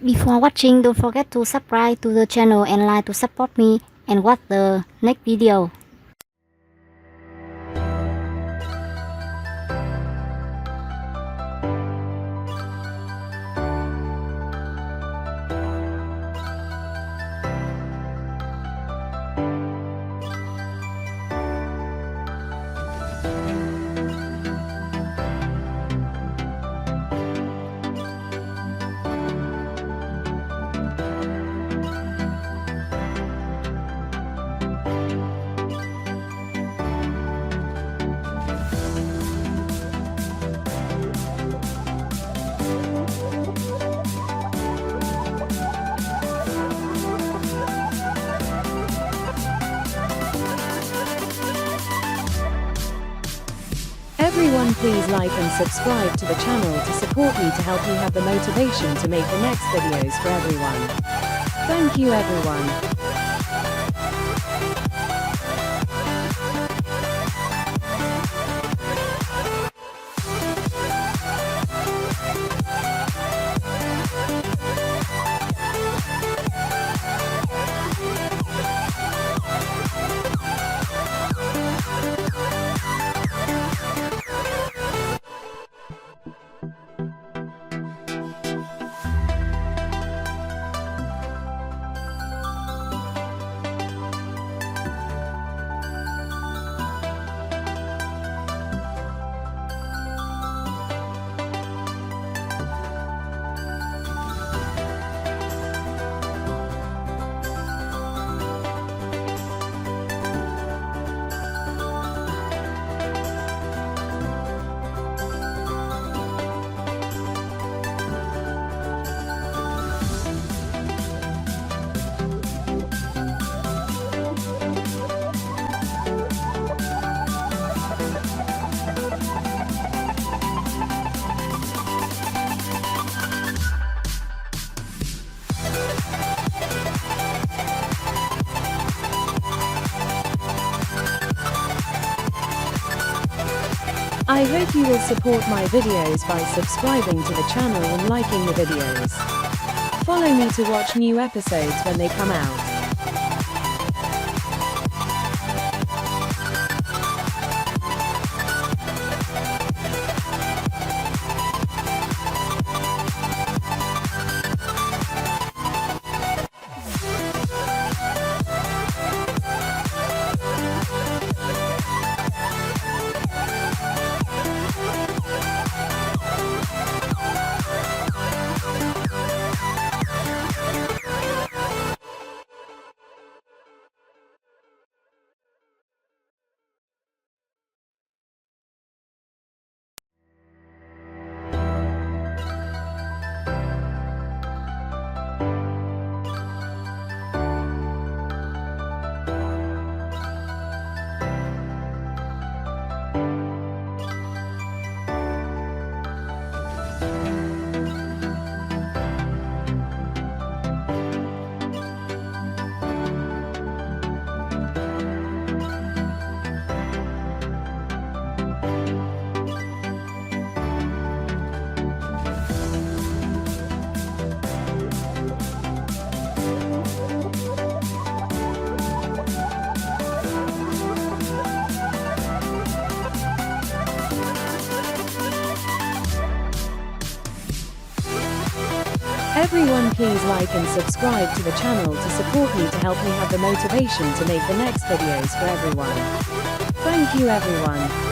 Before watching, don't forget to subscribe to the channel and like to support me and watch the next video. Everyone please like and subscribe to the channel to support me to help me have the motivation to make the next videos for everyone. Thank you everyone. I hope you will support my videos by subscribing to the channel and liking the videos. Follow me to watch new episodes when they come out. Everyone please like and subscribe to the channel to support me to help me have the motivation to make the next videos for everyone. Thank you everyone.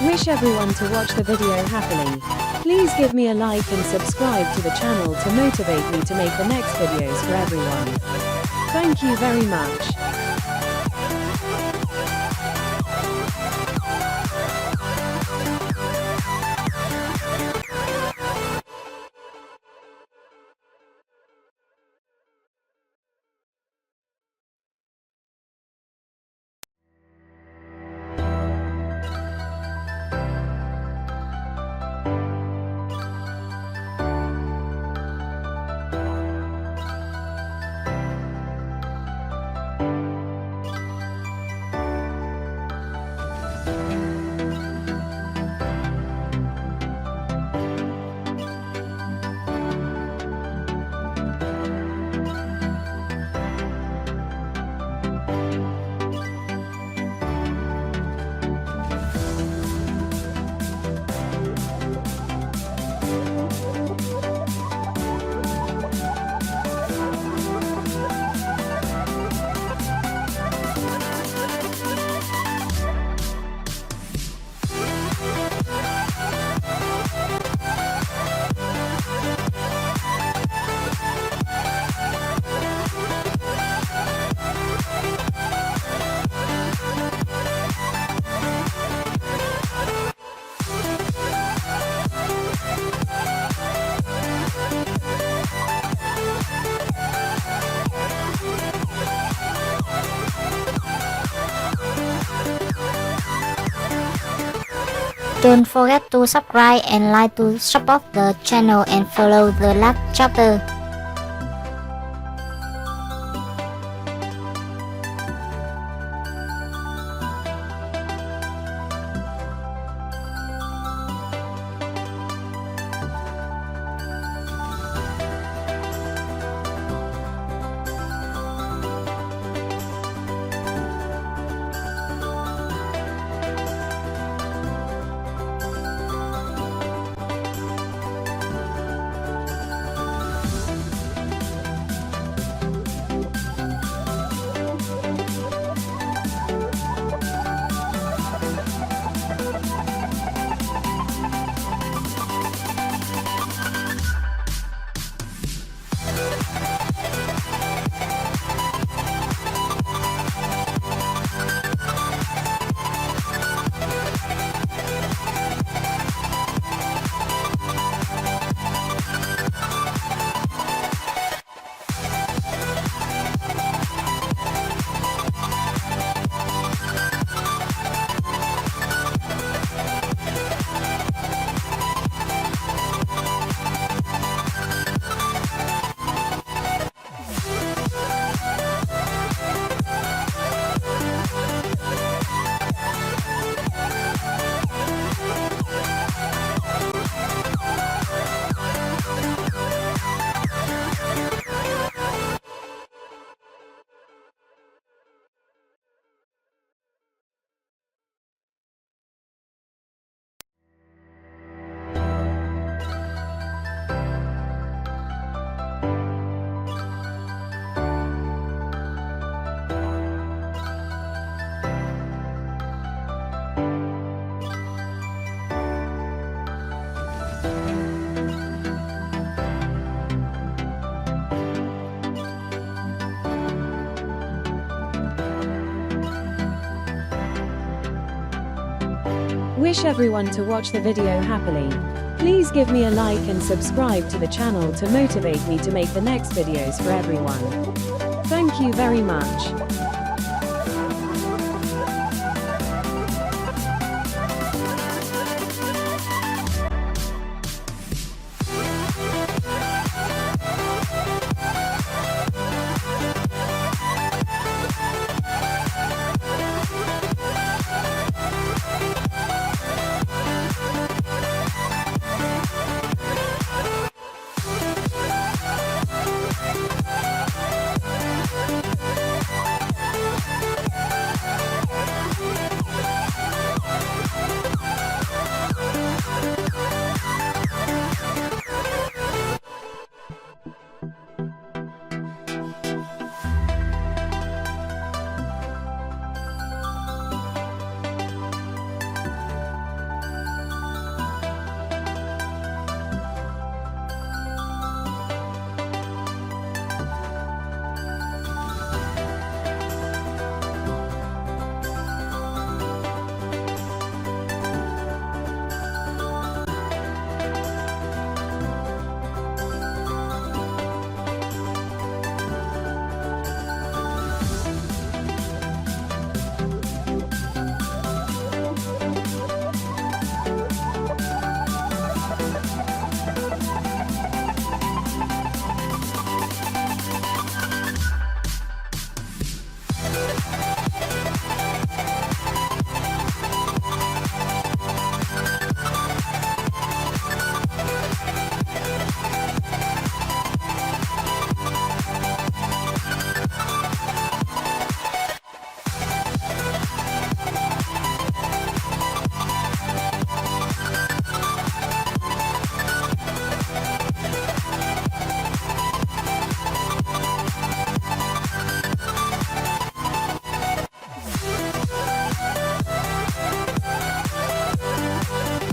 Wish everyone to watch the video happily. Please give me a like and subscribe to the channel to motivate me to make the next videos for everyone. Thank you very much. Don't forget to subscribe and like to support the channel and follow the last chapter. Wish everyone to watch the video happily. Please give me a like and subscribe to the channel to motivate me to make the next videos for everyone. Thank you very much.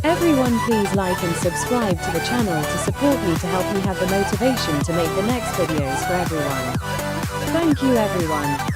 Everyone please like and subscribe to the channel to support me to help me have the motivation to make the next videos for everyone. Thank you everyone.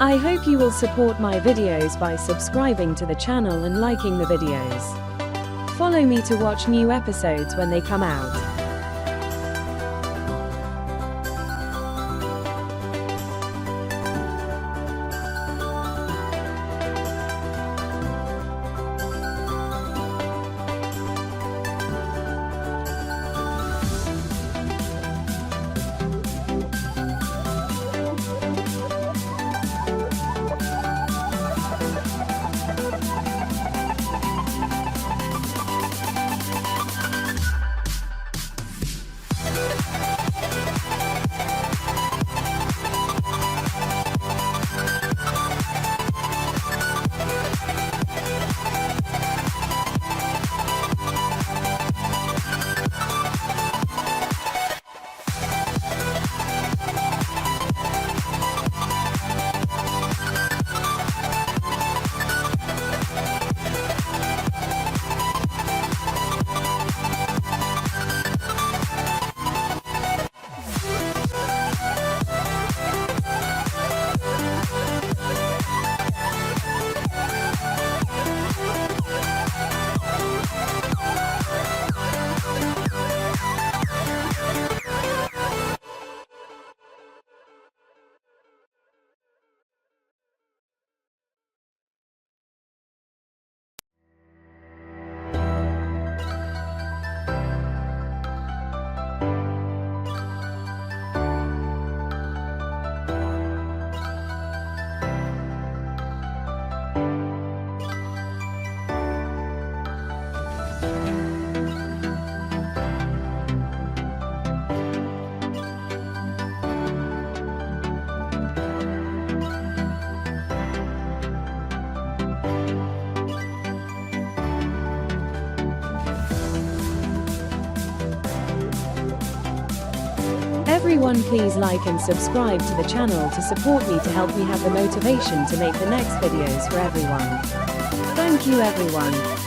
I hope you will support my videos by subscribing to the channel and liking the videos. Follow me to watch new episodes when they come out. Everyone please like and subscribe to the channel to support me to help me have the motivation to make the next videos for everyone. Thank you everyone.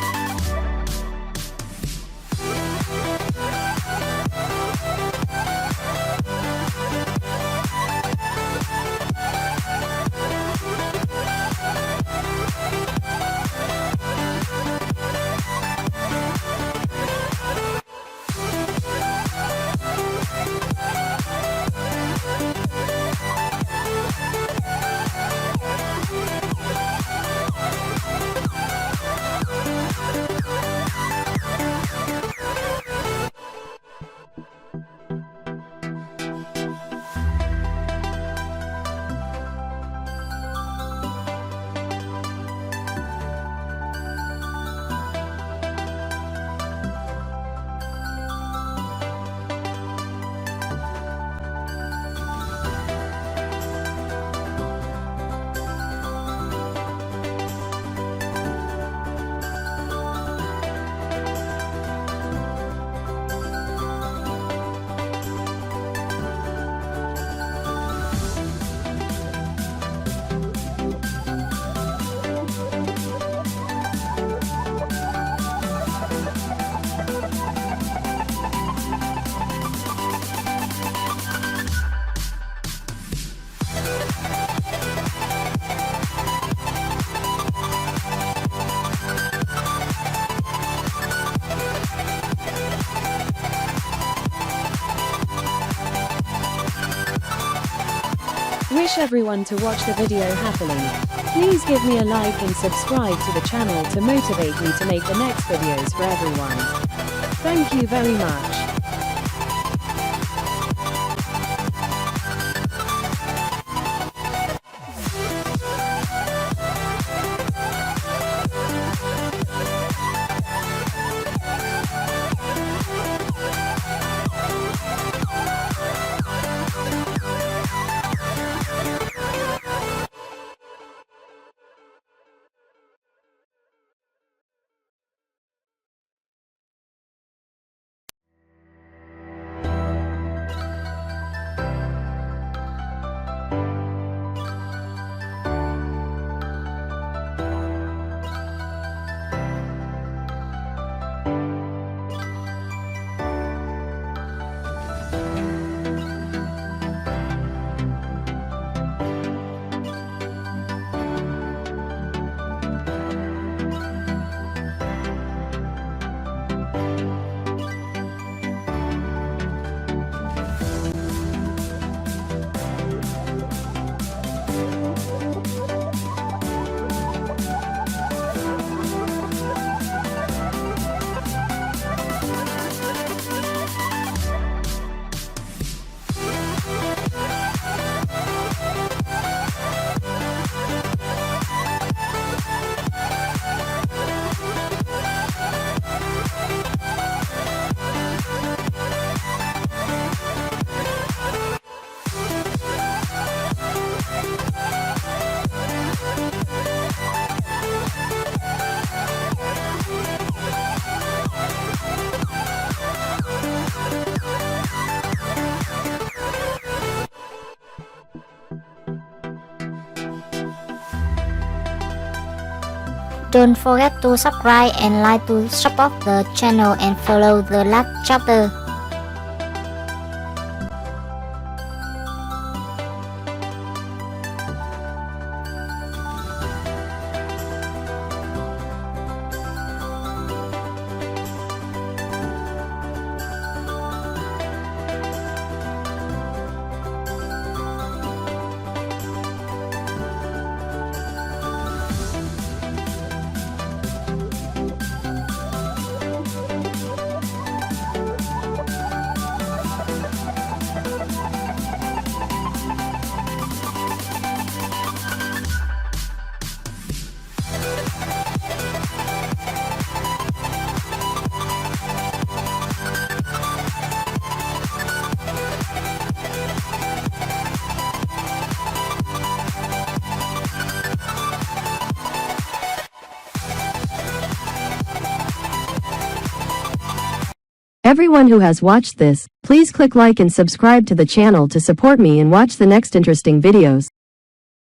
Wish everyone to watch the video happily. Please give me a like and subscribe to the channel to motivate me to make the next videos for everyone. Thank you very much. Don't forget to subscribe and like to support the channel and follow the last chapter. Everyone who has watched this, please click like and subscribe to the channel to support me and watch the next interesting videos.